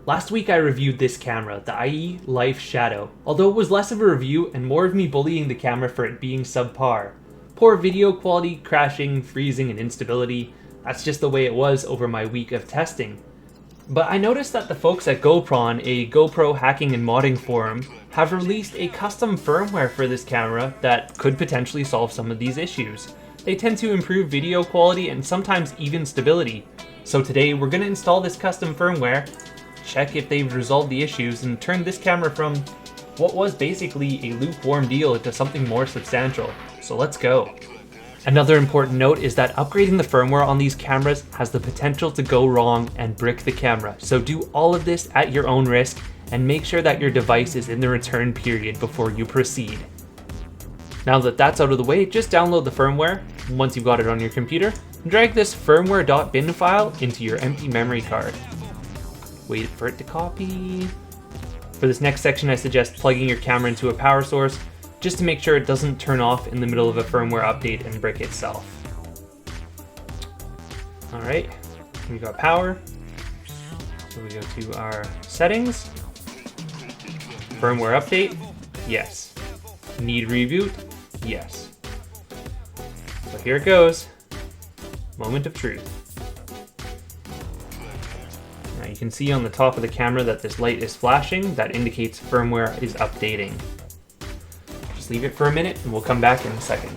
Last week I reviewed this camera, the AEE Lyfe Shadow, although it was less of a review and more of me bullying the camera for it being subpar. Poor video quality, crashing, freezing, and instability, that's just the way it was over my week of testing. But I noticed that the folks at GoPron, a GoPro hacking and modding forum, have released a custom firmware for this camera that could potentially solve some of these issues. They tend to improve video quality and sometimes even stability. So today we're going to install this custom firmware, check if they've resolved the issues, and turn this camera from what was basically a lukewarm deal into something more substantial. So let's go. Another important note is that upgrading the firmware on these cameras has the potential to go wrong and brick the camera. So do all of this at your own risk and make sure that your device is in the return period before you proceed. Now that that's out of the way, just download the firmware once you've got it on your computer and drag this firmware.bin file into your empty memory card. Wait for it to copy. For this next section, I suggest plugging your camera into a power source just to make sure it doesn't turn off in the middle of a firmware update and brick itself. All right, we got power. So we go to our settings. Firmware update, yes. Need reboot, yes. So here it goes. Moment of truth. Now you can see on the top of the camera that this light is flashing. That indicates firmware is updating. Just leave it for a minute and we'll come back in a second.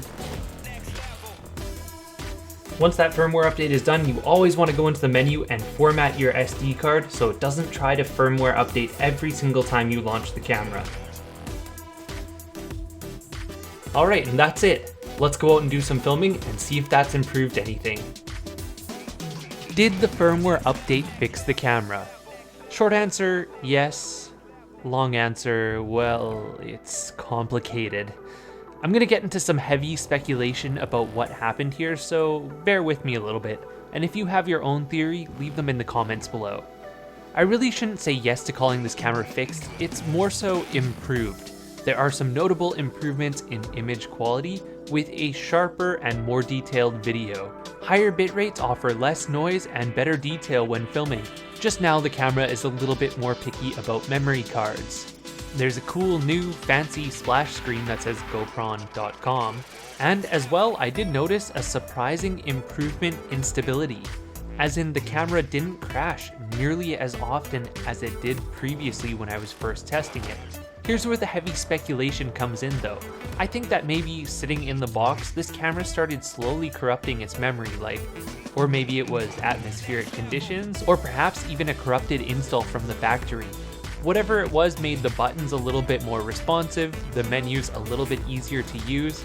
Once that firmware update is done, you always want to go into the menu and format your SD card so it doesn't try to firmware update every single time you launch the camera. Alright, and that's it. Let's go out and do some filming and see if that's improved anything. Did the firmware update fix the camera? Short answer, yes. Long answer, well, it's complicated. I'm gonna get into some heavy speculation about what happened here, so bear with me a little bit. And if you have your own theory, leave them in the comments below. I really shouldn't say yes to calling this camera fixed, it's more so improved. There are some notable improvements in image quality with a sharper and more detailed video. Higher bit rates offer less noise and better detail when filming. Just now the camera is a little bit more picky about memory cards. There's a cool new fancy splash screen that says GoPron.com. And as well, I did notice a surprising improvement in stability. As in, the camera didn't crash nearly as often as it did previously when I was first testing it. Here's where the heavy speculation comes in though. I think that maybe sitting in the box, this camera started slowly corrupting its memory, or maybe it was atmospheric conditions, or perhaps even a corrupted install from the factory. Whatever it was made the buttons a little bit more responsive, the menus a little bit easier to use.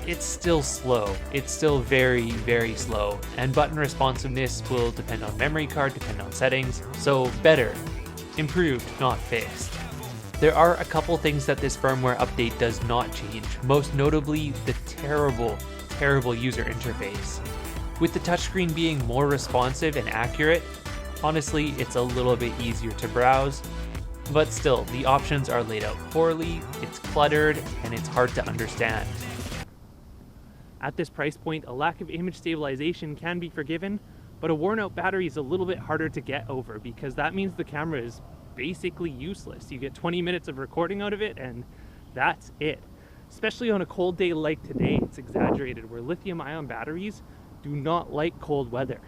It's still slow. It's still very, very slow, and button responsiveness will depend on memory card, depend on settings, so better. Improved, not fixed. There are a couple things that this firmware update does not change, most notably the terrible user interface. With the touchscreen being more responsive and accurate, honestly, it's a little bit easier to browse, but still, the options are laid out poorly, it's cluttered, and it's hard to understand. At this price point, a lack of image stabilization can be forgiven, but a worn out battery is a little bit harder to get over because that means the camera is basically useless. You get 20 minutes of recording out of it and that's it. Especially on a cold day like today, it's exaggerated, where lithium ion batteries do not like cold weather.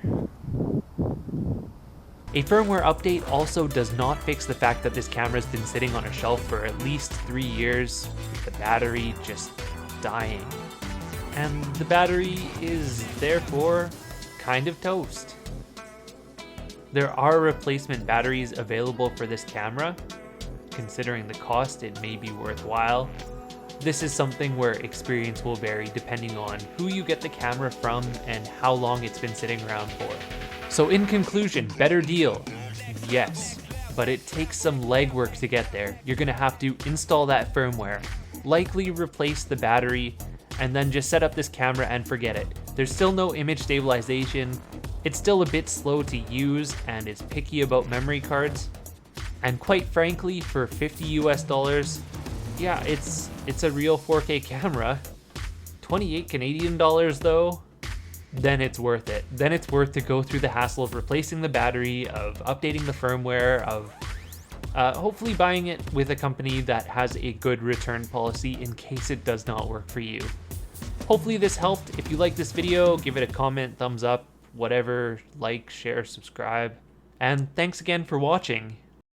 A firmware update also does not fix the fact that this camera's been sitting on a shelf for at least 3 years, with the battery just dying. And the battery is therefore kind of toast. There are replacement batteries available for this camera. Considering the cost, it may be worthwhile. This is something where experience will vary depending on who you get the camera from and how long it's been sitting around for. So in conclusion, better deal, yes, but it takes some legwork to get there. You're gonna have to install that firmware, likely replace the battery, and then just set up this camera and forget it. There's still no image stabilization. It's still a bit slow to use and is picky about memory cards. And quite frankly, for $50 US, yeah, it's a real 4K camera. 28 Canadian dollars though, then it's worth it. Then it's worth to go through the hassle of replacing the battery, of updating the firmware, of hopefully buying it with a company that has a good return policy in case it does not work for you. Hopefully this helped. If you like this video, give it a comment, thumbs up, whatever, like, share, subscribe, and thanks again for watching.